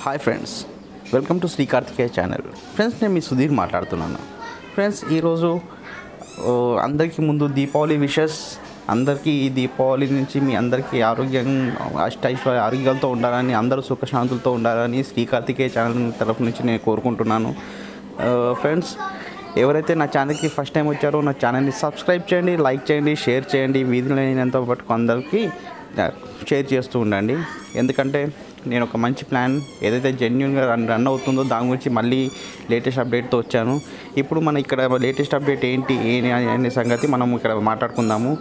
Hi friends, welcome to Sri Karthikeya channel. Friends, నేను మీ సుధీర్ మాట్లాడుతున్నాను. ఫ్రెండ్స్, ఈరోజు అందరికీ ముందు దీపావళి విషెస్. అందరికీ ఈ దీపావళి నుంచి మీ అందరికీ అష్టైశ్వర్య ఆరోగ్యాలతో ఉండాలని, అందరూ సుఖశాంతులతో ఉండాలని శ్రీ కార్తికేయ ఛానల్ తరఫు నుంచి నేను కోరుకుంటున్నాను. ఫ్రెండ్స్, ఎవరైతే నా ఛానల్కి ఫస్ట్ టైం వచ్చారో నా ఛానల్ని సబ్స్క్రైబ్ చేయండి, లైక్ చేయండి, షేర్ చేయండి. వీధిలో లేనంత పట్టుకు అందరికీ షేర్ చేస్తూ ఉండండి. ఎందుకంటే నేను ఒక మంచి ప్లాన్ ఏదైతే జెన్యున్గా రన్ అవుతుందో దాని గురించి మళ్ళీ లేటెస్ట్ అప్డేట్తో వచ్చాను. ఇప్పుడు మన ఇక్కడ లేటెస్ట్ అప్డేట్ ఏంటి అనే సంగతి మనం ఇక్కడ మాట్లాడుకుందాము.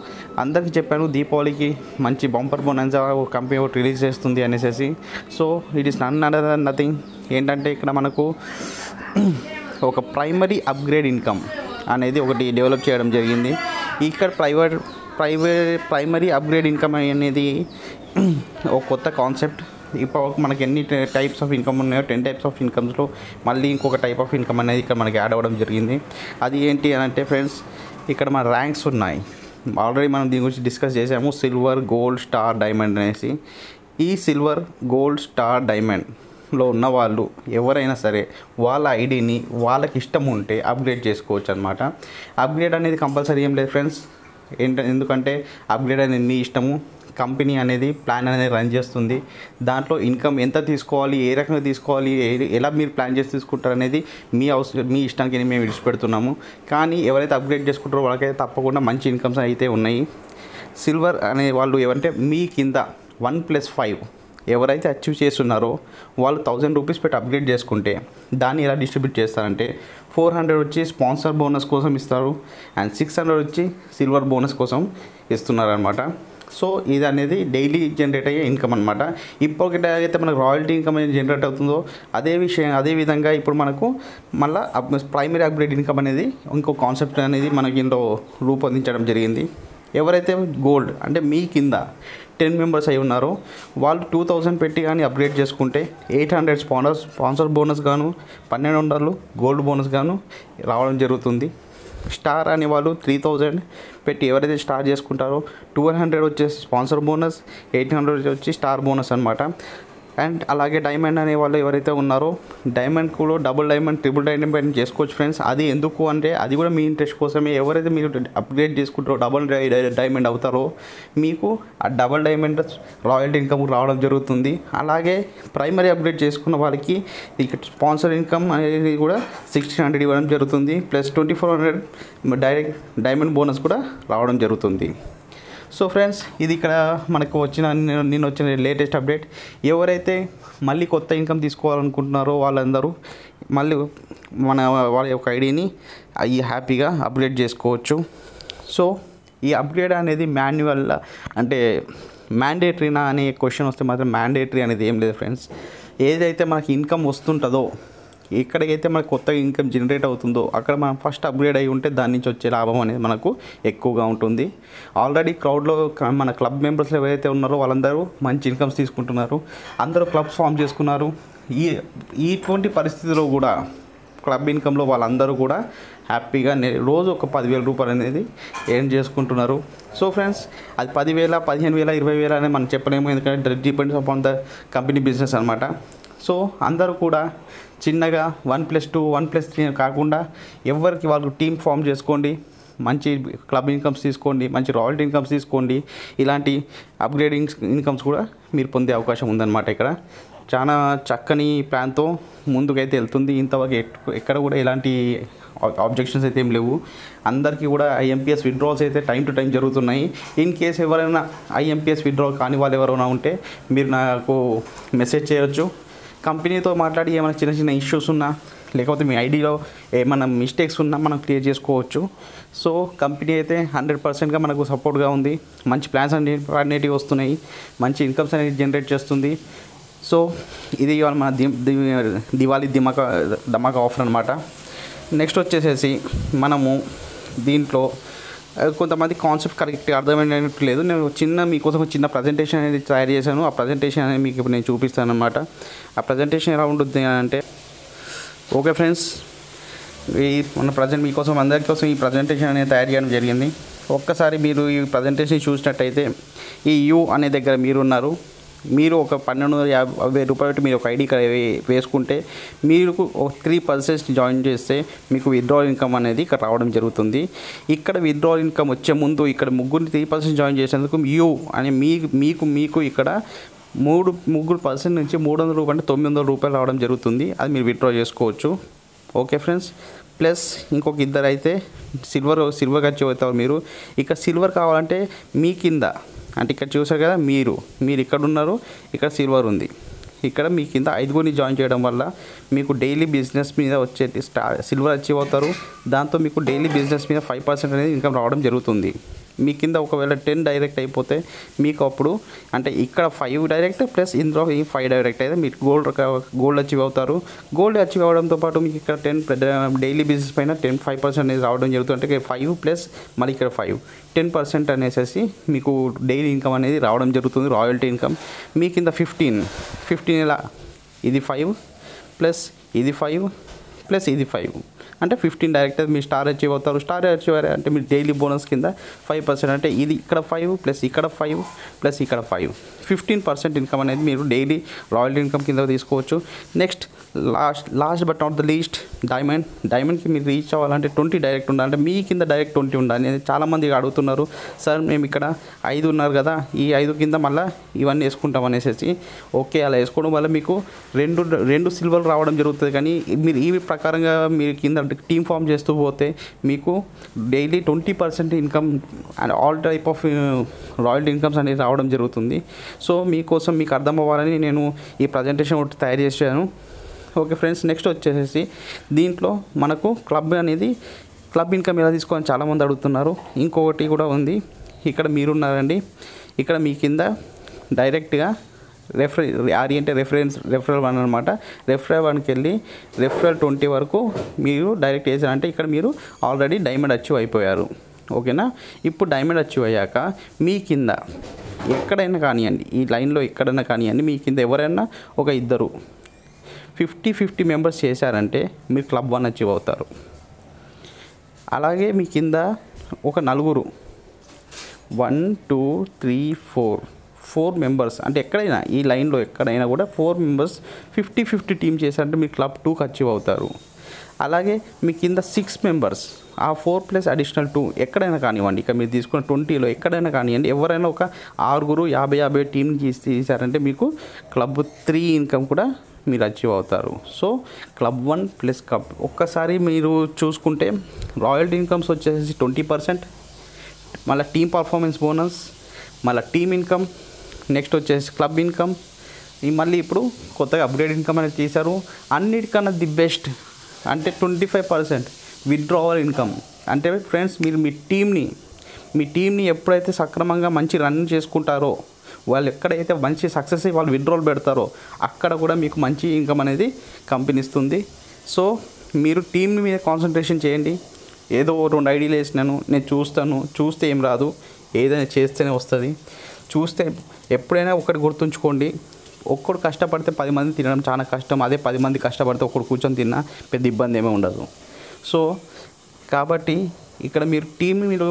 అందరికీ చెప్పాను దీపావళికి మంచి బంపర్ బోనస్ కంపెనీ ఒకటి రిలీజ్ చేస్తుంది అనేసి. So it is nothing. ఏంటంటే ఇక్కడ మనకు ఒక ప్రైమరీ అప్గ్రేడ్ ఇన్కమ్ అనేది ఒకటి డెవలప్ చేయడం జరిగింది. ఇక్కడ ప్రైమరీ అప్గ్రేడ్ ఇన్కమ్ అనేది ఒక కొత్త కాన్సెప్ట్. ఇప్పుడు మనకి ఎన్ని టైప్స్ ఆఫ్ ఇన్కమ్ ఉన్నాయో 10 టైప్స్ ఆఫ్ ఇన్కమ్స్లో మళ్ళీ ఇంకొక టైప్ ఆఫ్ ఇన్కమ్ అనేది ఇక్కడ మనకి యాడ్ అవ్వడం జరిగింది. అది ఏంటి అని అంటే ఫ్రెండ్స్, ఇక్కడ మన ర్యాంక్స్ ఉన్నాయి. ఆల్రెడీ మనం దీని గురించి డిస్కస్ చేసాము. సిల్వర్, గోల్డ్, స్టార్, డైమండ్ అనేసి. ఈ సిల్వర్, గోల్డ్, స్టార్, డైమండ్లో ఉన్న వాళ్ళు ఎవరైనా సరే వాళ్ళ ఐడిని వాళ్ళకి ఇష్టం ఉంటే అప్గ్రేడ్ చేసుకోవచ్చు అనమాట. అప్గ్రేడ్ అనేది కంపల్సరీ ఏం లేదు ఫ్రెండ్స్. ఎందుకంటే అప్గ్రేడ్ అనేది మీ ఇష్టము. కంపెనీ అనేది ప్లాన్ అనేది రన్ చేస్తుంది. దాంట్లో ఇన్కమ్ ఎంత తీసుకోవాలి, ఏ రకంగా తీసుకోవాలి, ఎలా మీరు ప్లాన్ చేసి తీసుకుంటారు అనేది మీ ఇష్టానికి మేము విడిచిపెడుతున్నాము. కానీ ఎవరైతే అప్గ్రేడ్ చేసుకుంటారో వాళ్ళకైతే తప్పకుండా మంచి ఇన్కమ్స్ అయితే ఉన్నాయి. సిల్వర్ అనే వాళ్ళు ఎవరంటే మీ కింద 1+5 ఎవరైతే అచీవ్ చేస్తున్నారో వాళ్ళు 1000 రూపీస్ పెట్టి అప్గ్రేడ్ చేసుకుంటే దాన్ని ఎలా డిస్ట్రిబ్యూట్ చేస్తారంటే 400 వచ్చి స్పాన్సర్ బోనస్ కోసం ఇస్తారు అండ్ 600 వచ్చి సిల్వర్ బోనస్ కోసం ఇస్తున్నారనమాట. సో ఇది అనేది డైలీ జనరేట్ అయ్యే ఇన్కమ్ అనమాట. ఇప్పుడు అయితే మనకు రాయల్టీ ఇన్కమ్ అనేది జనరేట్ అవుతుందో అదే విధంగా ఇప్పుడు మనకు మళ్ళీ ప్రైమరీ అప్గ్రేడ్ ఇన్కమ్ అనేది ఇంకో కాన్సెప్ట్ అనేది మనకి ఇందులో రూపొందించడం జరిగింది. ఎవరైతే గోల్డ్ అంటే మీ కింద 10 మెంబర్స్ అయి ఉన్నారో వాళ్ళు 2000 పెట్టి కానీ అప్గ్రేడ్ చేసుకుంటే 800 స్పాన్సర్ బోనస్ గాను 1200 గోల్డ్ బోనస్ గాను రావడం జరుగుతుంది. స్టార్ అనే వాళ్ళు 3000 పెట్టి ఎవరైతే స్టార్ చేసుకుంటారో 1200 వచ్చేసి స్పాన్సర్ బోనస్, 800 వచ్చి స్టార్ బోనస్ అనమాట. అండ్ అలాగే డైమండ్ అనే వాళ్ళు ఎవరైతే ఉన్నారో డైమండ్ కూడా డబుల్ డైమండ్, ట్రిపుల్ డైమండ్ చేసుకోవచ్చు ఫ్రెండ్స్. అది ఎందుకు అంటే అది కూడా మీ ఇంట్రెస్ట్ కోసమే. ఎవరైతే మీరు అప్గ్రేడ్ చేసుకుంటారో డబుల్ డైమండ్ అవుతారో మీకు ఆ డబుల్ డైమండ్ రాయల్టీ ఇన్కమ్ రావడం జరుగుతుంది. అలాగే ప్రైమరీ అప్గ్రేడ్ చేసుకున్న వాళ్ళకి ఇక్కడ స్పాన్సర్ ఇన్కమ్ అనేది కూడా 1600 ఇవ్వడం జరుగుతుంది. ప్లస్ 2400 డైరెక్ట్ డైమండ్ బోనస్ కూడా రావడం జరుగుతుంది. సో ఫ్రెండ్స్, ఇది ఇక్కడ మనకు నిన్న వచ్చిన లేటెస్ట్ అప్డేట్. ఎవరైతే మళ్ళీ కొత్త ఇన్కమ్ తీసుకోవాలనుకుంటున్నారో వాళ్ళందరూ మళ్ళీ వాళ్ళ యొక్క ఐడిని హ్యాపీగా అప్గ్రేడ్ చేసుకోవచ్చు. సో ఈ అప్గ్రేడ్ అనేది మాన్యువల్ అంటే మ్యాండేటరీనా అనే క్వశ్చన్ వస్తే మాత్రం మ్యాండేటరీ అనేది ఏం లేదు ఫ్రెండ్స్. ఏదైతే మనకి ఇన్కమ్ వస్తుంటుందో ఎక్కడికైతే మనకు కొత్త ఇన్కమ్ జనరేట్ అవుతుందో అక్కడ మనం ఫస్ట్ అప్గ్రేడ్ అయి ఉంటే దాని నుంచి వచ్చే లాభం అనేది మనకు ఎక్కువగా ఉంటుంది. ఆల్రెడీ క్రౌడ్లో మన క్లబ్ మెంబర్స్ ఎవరైతే ఉన్నారో వాళ్ళందరూ మంచి ఇన్కమ్స్ తీసుకుంటున్నారు. అందరూ క్లబ్స్ ఫామ్ చేసుకున్నారు. ఇటువంటి పరిస్థితిలో కూడా క్లబ్ ఇన్కంలో వాళ్ళందరూ కూడా హ్యాపీగా రోజు ఒక 10,000 రూపాయలు అనేది ఎర్న్ చేసుకుంటున్నారు. సో ఫ్రెండ్స్, అది 10,000, 15,000, 20,000 అనేది మనం చెప్పలేము. ఎందుకంటే depends upon the company business అనమాట. సో అందరూ కూడా చిన్నగా 1+2, 1+3 కాకుండా ఎవరికి వాళ్ళు టీమ్ ఫామ్ చేసుకోండి. మంచి క్లబ్ ఇన్కమ్స్ తీసుకోండి, మంచి రాయల్టీ ఇన్కమ్స్ తీసుకోండి. ఇలాంటి అప్గ్రేడింగ్ ఇన్కమ్స్ కూడా మీరు పొందే అవకాశం ఉందన్నమాట. ఇక్కడ చాలా చక్కని ప్లాన్తో ముందుకైతే వెళ్తుంది. ఇంతవరకు ఎక్కడ కూడా ఇలాంటి ఆబ్జెక్షన్స్ అయితే ఏం లేవు. అందరికీ కూడా ఐఎంపీఎస్ విత్డ్రాల్స్ అయితే టైం టు టైం జరుగుతున్నాయి. ఇన్ కేస్ ఎవరైనా ఐఎంపీఎస్ విత్డ్రాల్ కాని వాళ్ళు ఎవరైనా ఉంటే మీరు నాకు మెసేజ్ చేయొచ్చు. కంపెనీతో మాట్లాడి ఏమైనా చిన్న చిన్న ఇష్యూస్ ఉన్నా లేకపోతే మీ ఐడిలో ఏమైనా మిస్టేక్స్ ఉన్నా మనం క్లియర్ చేసుకోవచ్చు. సో కంపెనీ అయితే 100%గా మనకు సపోర్ట్గా ఉంది. మంచి ప్లాన్స్ అనేటివి వస్తున్నాయి, మంచి ఇన్కమ్స్ అనేది జనరేట్ చేస్తుంది. సో ఇది ఇవాళ మన దివాళీ ధమాకా ఆఫర్ అనమాట. నెక్స్ట్ వచ్చేసేసి మనము దీంట్లో కొంతమంది కాన్సెప్ట్ కరెక్ట్గా అర్థమైనట్టు లేదు. నేను మీకోసం ఒక చిన్న ప్రజెంటేషన్ అనేది తయారు చేశాను. ఆ ప్రజెంటేషన్ అనేది మీకు ఇప్పుడు నేను చూపిస్తాను అనమాట. ఆ ప్రజెంటేషన్ ఎలా ఉంటుంది అంటే, ఓకే ఫ్రెండ్స్, మీకోసం అందరి కోసం ఈ ప్రజెంటేషన్ అనేది తయారు చేయడం జరిగింది. ఒక్కసారి మీరు ఈ ప్రజెంటేషన్ చూసినట్టయితే ఈ యూ అనే దగ్గర మీరున్నారు. మీరు ఒక 1250 రూపాయలు మీరు ఒక ఐడి వేసుకుంటే మీరు 3% జాయిన్ చేస్తే మీకు విత్డ్రావల్ ఇన్కమ్ అనేది ఇక్కడ రావడం జరుగుతుంది. ఇక్కడ విత్డ్రావల్ ఇన్కమ్ వచ్చే ముందు ఇక్కడ ముగ్గురిని 3% జాయిన్ చేసేందుకు అని మీకు ఇక్కడ ముగ్గురు పర్సెంట్ నుంచి 300 రూపాయలు అంటే 900 రూపాయలు రావడం జరుగుతుంది. అది మీరు విత్డ్రా చేసుకోవచ్చు. ఓకే ఫ్రెండ్స్, ప్లస్ ఇంకొక ఇద్దరు అయితే సిల్వర్కి వచ్చి అవుతారు. మీరు ఇక్కడ సిల్వర్ కావాలంటే మీ కింద అంటే ఇక్కడ చూసారు కదా, మీరు ఇక్కడ ఉన్నారు, ఇక్కడ సిల్వర్ ఉంది. ఇక్కడ మీ కింద 5గురిని జాయిన్ చేయడం వల్ల మీకు డైలీ బిజినెస్ మీద వచ్చే సిల్వర్ అచీవ్ అవుతారు. దాంతో మీకు డైలీ బిజినెస్ మీద 5% అనేది ఇన్కమ్ రావడం జరుగుతుంది. మీ కింద ఒకవేళ 10 డైరెక్ట్ అయిపోతే మీకు అప్పుడు అంటే ఇక్కడ 5 డైరెక్ట్ ప్లస్ ఇందులో 5 డైరెక్ట్ అయితే మీరు గోల్డ్ అచీవ్ అవుతారు. గోల్డ్ అచీవ్ అవ్వడంతో పాటు మీకు ఇక్కడ 10 డైలీ బిజినెస్ పైన 5% అనేది రావడం జరుగుతుంది. అంటే 5 ప్లస్ మళ్ళీ ఇక్కడ 10% అనేసి మీకు డైలీ ఇన్కమ్ అనేది రావడం జరుగుతుంది, రాయల్టీ ఇన్కమ్. మీ కింద 15 ఇలా ఇది 5 ప్లస్ ఇది 5 ప్లస్ ఇది 5 అంటే 15 డైరెక్ట్ మీ స్టార్ అచీవ్ అవుతారు. స్టార్ అచీవ్ అంటే మీ డైలీ బోనస్ కింద 5% అంటే ఇది ఇక్కడ 5 ప్లస్ ఇక్కడ 5 ప్లస్ ఇక్కడ 15% ఇన్కమ్ అనేది మీరు డైలీ రాయల్టీ ఇన్కమ్ కింద తీసుకోవచ్చు. Next last but not the least డైమండ్కి మీరు రీచ్ అవ్వాలంటే 20 డైరెక్ట్ ఉండాలి. అంటే మీ కింద డైరెక్ట్ 20 ఉండాలి. చాలామంది అడుగుతున్నారు, సార్ మేము ఇక్కడ 5 ఉన్నారు కదా, ఈ 5 కింద మళ్ళీ ఇవన్నీ వేసుకుంటాం అనేసి. ఓకే, అలా వేసుకోవడం వల్ల మీకు రెండు సిల్వర్ రావడం జరుగుతుంది. కానీ మీరు ఈ ప్రకారంగా మీరు కింద టీమ్ ఫామ్ చేస్తూ పోతే మీకు daily 20% income and all type of royalty incomes అనేది రావడం జరుగుతుంది. సో మీకోసం మీకు అర్థం అవ్వాలని నేను ఈ ప్రజెంటేషన్ ఒకటి తయారు చేశాను. ఓకే ఫ్రెండ్స్, నెక్స్ట్ వచ్చేసి దీంట్లో మనకు క్లబ్ ఇన్కమ్ ఎలా తీసుకోవాలని చాలామంది అడుగుతున్నారు. ఇంకొకటి కూడా ఉంది. ఇక్కడ మీరున్నారండి, ఇక్కడ మీ కింద డైరెక్ట్గా రెఫరల్ 1 అనమాట. రెఫరల్ 1కి వెళ్ళి రెఫరల్ 20 వరకు మీరు డైరెక్ట్ చేశారంటే ఇక్కడ మీరు ఆల్రెడీ డైమండ్ అచీవ్ అయిపోయారు. ఓకేనా, ఇప్పుడు డైమండ్ అచీవ్ అయ్యాక మీ కింద ఎక్కడైనా కానివ్వండి, ఈ లైన్లో ఎక్కడైనా కానివ్వండి, మీ కింద ఎవరైనా ఒక ఇద్దరు 50 మెంబర్స్ చేశారంటే మీరు క్లబ్ 1 అచీవ్ అవుతారు. అలాగే మీ కింద ఒక నలుగురు 1 2 3 4 మెంబర్స్ అంటే ఎక్కడైనా ఈ లైన్లో ఎక్కడైనా కూడా 4 మెంబర్స్ 50 టీమ్ చేశారంటే మీరు క్లబ్ 2కి అచీవ్ అవుతారు. అలాగే మీ కింద 6 మెంబర్స్ ఆ 4 ప్లస్ అడిషనల్ 2 ఎక్కడైనా కానివ్వండి, ఇక్కడ మీరు తీసుకున్న 20లో ఎక్కడైనా కానివ్వండి, ఎవరైనా ఒక 6 50 టీమ్ తీశారంటే మీకు క్లబ్ 3 ఇన్కమ్ కూడా మీరు అచీవ్ అవుతారు. సో క్లబ్ 1 ప్లస్ క్లబ్ ఒక్కసారి మీరు చూసుకుంటే రాయల్టీ ఇన్కమ్స్ వచ్చేసి 20%, మళ్ళీ టీమ్ పర్ఫార్మెన్స్ బోనస్, మళ్ళీ టీమ్ ఇన్కమ్, నెక్స్ట్ వచ్చేసి క్లబ్ ఇన్కమ్, మళ్ళీ ఇప్పుడు కొత్తగా అప్గ్రేడ్ ఇన్కమ్ అనేది చేశారు. అన్నిటికన్నా ది బెస్ట్ అంటే 25% విత్డ్రావల్ ఇన్కమ్. అంటే ఫ్రెండ్స్ మీరు మీ టీమ్ని ఎప్పుడైతే సక్రమంగా మంచి రన్ చేసుకుంటారో, వాళ్ళు ఎక్కడైతే మంచి సక్సెస్ వాళ్ళు విత్డ్రావల్ పెడతారో అక్కడ కూడా మీకు మంచి ఇన్కమ్ అనేది కంపెనీ ఇస్తుంది. సో మీరు టీమ్ మీద కాన్సన్ట్రేషన్ చేయండి. ఏదో 2 ఐడియాలు వేసినాను నేను చూస్తే ఏం రాదు, ఏదైనా చేస్తేనే వస్తుంది. చూస్తే ఎప్పుడైనా ఒకటి గుర్తుంచుకోండి, ఒక్కడు కష్టపడితే 10 మంది తినడం చాలా కష్టం. అదే 10 మంది కష్టపడితే ఒక్కడు కూర్చొని తిన్నా పెద్ద ఇబ్బంది ఏమీ ఉండదు. సో కాబట్టి ఇక్కడ మీరు టీమ్ని మీరు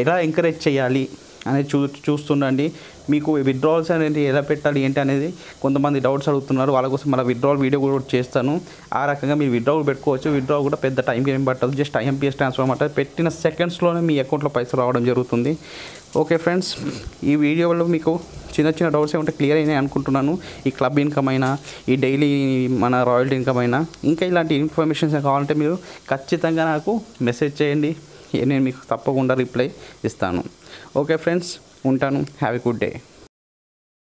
ఎలా ఎంకరేజ్ చేయాలి అనేది చూస్తుండండి. మీకు విత్డ్రావల్స్ అనేది ఎలా పెట్టాలి ఏంటి అనేది కొంతమంది డౌట్స్ అడుగుతున్నారు. వాళ్ళ కోసం మళ్ళీ విత్డ్రావల్ వీడియో కూడా చేస్తాను. ఆ రకంగా మీరు విత్డ్రావల్ పెట్టుకోవచ్చు. విత్డ్రావల్ కూడా పెద్ద టైంకి ఏం పట్టదు, జస్ట్ ఐఎంపీఎస్ ట్రాన్స్ఫర్ అనమాట. పెట్టిన సెకండ్స్లోనే మీ అకౌంట్లో పైసలు రావడం జరుగుతుంది. ఓకే ఫ్రెండ్స్, ఈ వీడియోలో మీకు చిన్న డౌట్స్ ఏమంటే క్లియర్ అయినాయి అనుకుంటున్నాను. ఈ క్లబ్ ఇన్కమ్ అయినా, ఈ డైలీ మన రాయల్టీ ఇన్కమ్ అయినా, ఇంకా ఇలాంటి ఇన్ఫర్మేషన్స్ కావాలంటే మీరు ఖచ్చితంగా నాకు మెసేజ్ చేయండి. నేను మీకు తప్పకుండా రిప్లై ఇస్తాను. ఓకే ఫ్రెండ్స్, ఉంటాను. Have a good day.